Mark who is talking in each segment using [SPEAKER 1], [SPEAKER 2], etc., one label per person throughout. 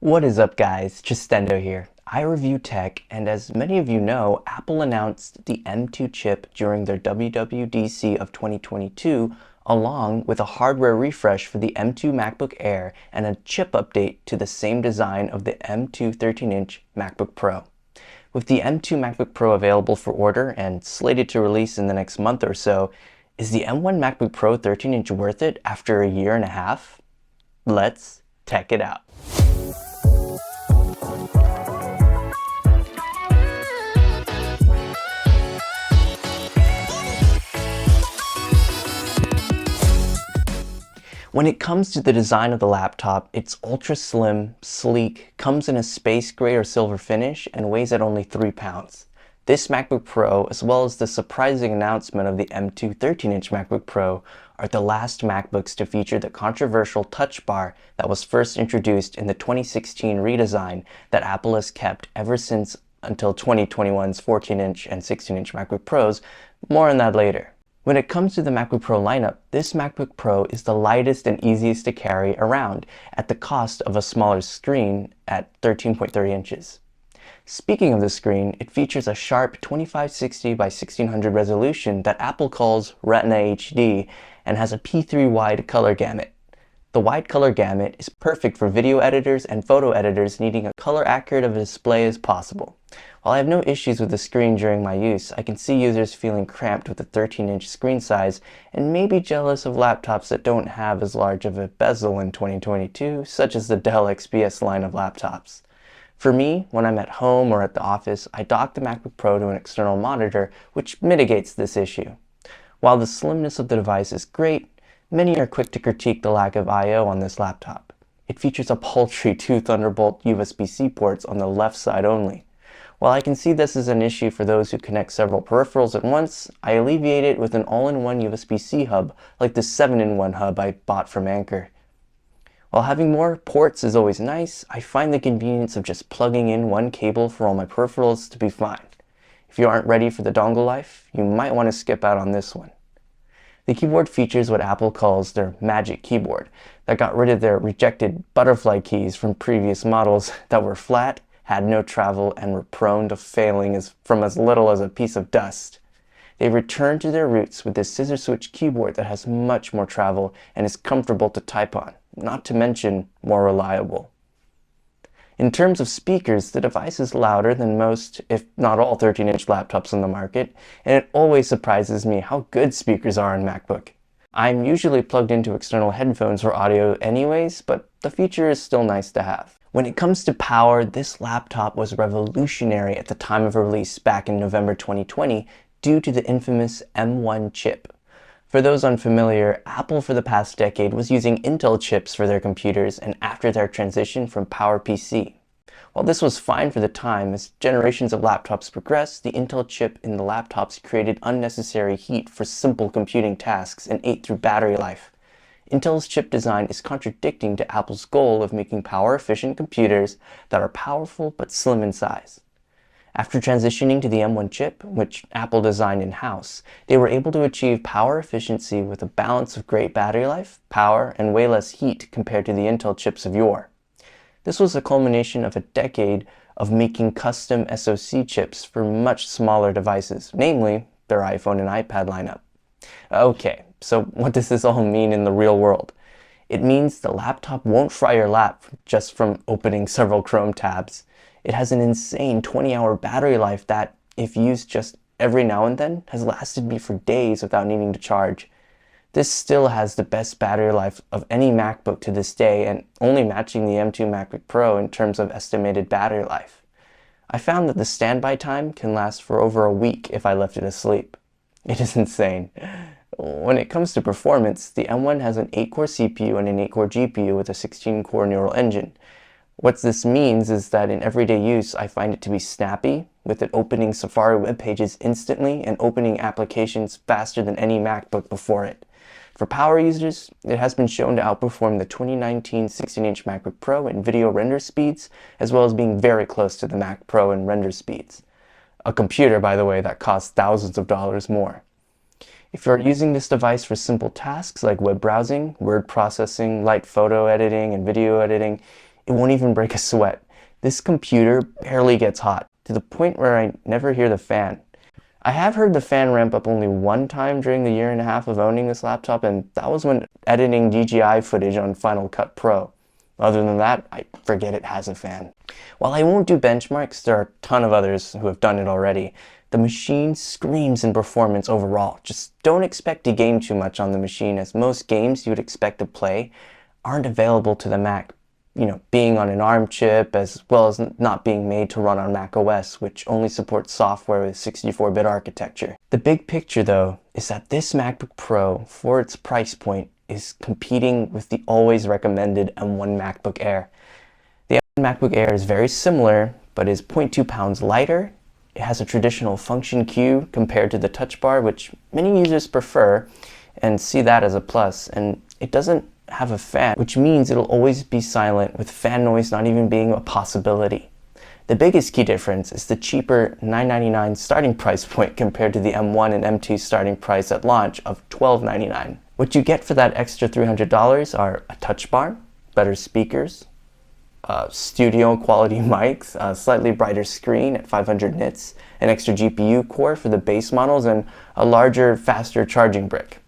[SPEAKER 1] What is up, guys? Chistendo here. I review tech, and as many of you know, Apple announced the M2 chip during their WWDC of 2022, along with a hardware refresh for the M2 MacBook Air and a chip update to the same design of the M2 13-inch MacBook Pro. With the M2 MacBook Pro available for order and slated to release in the next month or so, is the M1 MacBook Pro 13-inch worth it after a year and a half? Let's tech it out. When it comes to the design of the laptop, it's ultra slim, sleek, comes in a space gray or silver finish, and weighs at only 3 pounds. This MacBook Pro, as well as the surprising announcement of the M2 13-inch MacBook Pro, are the last MacBooks to feature the controversial Touch Bar that was first introduced in the 2016 redesign that Apple has kept ever since until 2021's 14-inch and 16-inch MacBook Pros. More on that later. When it comes to the MacBook Pro lineup, this MacBook Pro is the lightest and easiest to carry around at the cost of a smaller screen at 13.3 inches. Speaking of the screen, it features a sharp 2560 by 1600 resolution that Apple calls Retina HD and has a P3 wide color gamut. The wide color gamut is perfect for video editors and photo editors needing a color accurate of a display as possible. While I have no issues with the screen during my use, I can see users feeling cramped with the 13-inch screen size and maybe jealous of laptops that don't have as large of a bezel in 2022, such as the Dell XPS line of laptops. For me, when I'm at home or at the office, I dock the MacBook Pro to an external monitor, which mitigates this issue. While the slimness of the device is great, many are quick to critique the lack of I/O on this laptop. It features a paltry 2 Thunderbolt USB-C ports on the left side only. While I can see this as an issue for those who connect several peripherals at once, I alleviate it with an all-in-one USB-C hub like the 7-in-1 hub I bought from Anker. While having more ports is always nice, I find the convenience of just plugging in one cable for all my peripherals to be fine. If you aren't ready for the dongle life, you might want to skip out on this one. The keyboard features what Apple calls their magic keyboard that got rid of their rejected butterfly keys from previous models that were flat, had no travel, and were prone to failing from as little as a piece of dust. They returned to their roots with this scissor switch keyboard that has much more travel and is comfortable to type on, not to mention more reliable. In terms of speakers, the device is louder than most, if not all, 13-inch laptops on the market, and it always surprises me how good speakers are in MacBook. I'm usually plugged into external headphones for audio anyways, but the feature is still nice to have. When it comes to power, this laptop was revolutionary at the time of release back in November 2020 due to the infamous M1 chip. For those unfamiliar, Apple for the past decade was using Intel chips for their computers and after their transition from PowerPC. While this was fine for the time, as generations of laptops progressed, the Intel chip in the laptops created unnecessary heat for simple computing tasks and ate through battery life. Intel's chip design is contradicting to Apple's goal of making power-efficient computers that are powerful but slim in size. After transitioning to the M1 chip, which Apple designed in-house, they were able to achieve power efficiency with a balance of great battery life, power, and way less heat compared to the Intel chips of yore. This was a culmination of a decade of making custom SoC chips for much smaller devices, namely their iPhone and iPad lineup. Okay, so what does this all mean in the real world? It means the laptop won't fry your lap just from opening several Chrome tabs. It has an insane 20-hour battery life that, if used just every now and then, has lasted me for days without needing to charge. This still has the best battery life of any MacBook to this day, and only matching the M2 MacBook Pro in terms of estimated battery life. I found that the standby time can last for over a week if I left it asleep. It is insane. When it comes to performance, the M1 has an 8-core CPU and an 8-core GPU with a 16-core neural engine. What this means is that in everyday use, I find it to be snappy, with it opening Safari web pages instantly and opening applications faster than any MacBook before it. For power users, it has been shown to outperform the 2019 16-inch MacBook Pro in video render speeds, as well as being very close to the Mac Pro in render speeds. A computer, by the way, that costs thousands of dollars more. If you're using this device for simple tasks like web browsing, word processing, light photo editing, and video editing, it won't even break a sweat. This computer barely gets hot, to the point where I never hear the fan. I have heard the fan ramp up only one time during the year and a half of owning this laptop, and that was when editing DJI footage on Final Cut Pro. Other than that, I forget it has a fan. While I won't do benchmarks, there are a ton of others who have done it already. The machine screams in performance overall. Just don't expect to game too much on the machine, as most games you would expect to play aren't available to the Mac. Being on an ARM chip, as well as not being made to run on Mac OS, which only supports software with 64-bit architecture. The big picture, though, is that this MacBook Pro, for its price point, is competing with the always recommended M1 MacBook Air. The M1 MacBook Air is very similar, but is 0.2 pounds lighter. It has a traditional function queue compared to the Touch Bar, which many users prefer and see that as a plus. And it doesn't have a fan, which means it'll always be silent, with fan noise not even being a possibility. The biggest key difference is the cheaper $999 starting price point compared to the M1 and M2 starting price at launch of $1299. What you get for that extra $300 are a touch bar, better speakers, studio quality mics, a slightly brighter screen at 500 nits, an extra GPU core for the base models, and a larger, faster charging brick.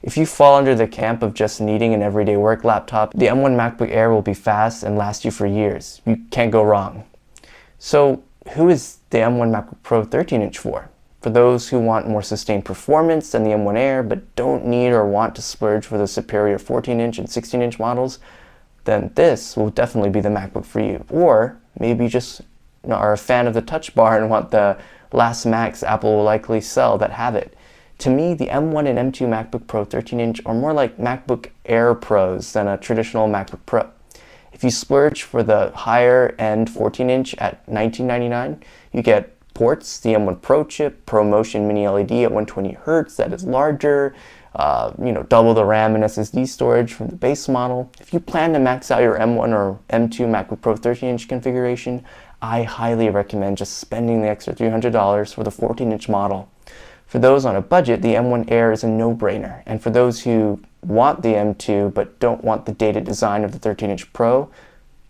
[SPEAKER 1] If you fall under the camp of just needing an everyday work laptop, the M1 MacBook Air will be fast and last you for years. You can't go wrong. So who is the M1 MacBook Pro 13-inch for? For those who want more sustained performance than the M1 Air, but don't need or want to splurge for the superior 14-inch and 16-inch models, then this will definitely be the MacBook for you. Or maybe you just are a fan of the Touch Bar and want the last Macs Apple will likely sell that have it. To me, the M1 and M2 MacBook Pro 13-inch are more like MacBook Air Pros than a traditional MacBook Pro. If you splurge for the higher-end 14-inch at $1999, you get ports, the M1 Pro chip, ProMotion Mini LED at 120Hz that is larger, double the RAM and SSD storage from the base model. If you plan to max out your M1 or M2 MacBook Pro 13-inch configuration, I highly recommend just spending the extra $300 for the 14-inch model. For those on a budget, the M1 Air is a no-brainer, and for those who want the M2 but don't want the dated design of the 13-inch Pro,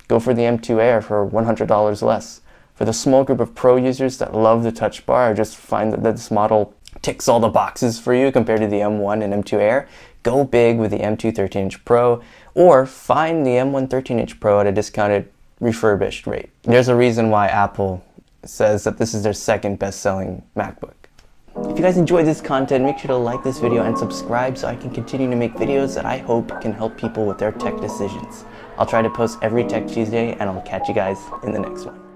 [SPEAKER 1] go for the M2 Air for $100 less. For the small group of Pro users that love the Touch Bar or just find that this model ticks all the boxes for you compared to the M1 and M2 Air, go big with the M2 13-inch Pro, or find the M1 13-inch Pro at a discounted refurbished rate. There's a reason why Apple says that this is their second best-selling MacBook. If you guys enjoyed this content, make sure to like this video and subscribe so I can continue to make videos that I hope can help people with their tech decisions. I'll try to post every Tech Tuesday, and I'll catch you guys in the next one.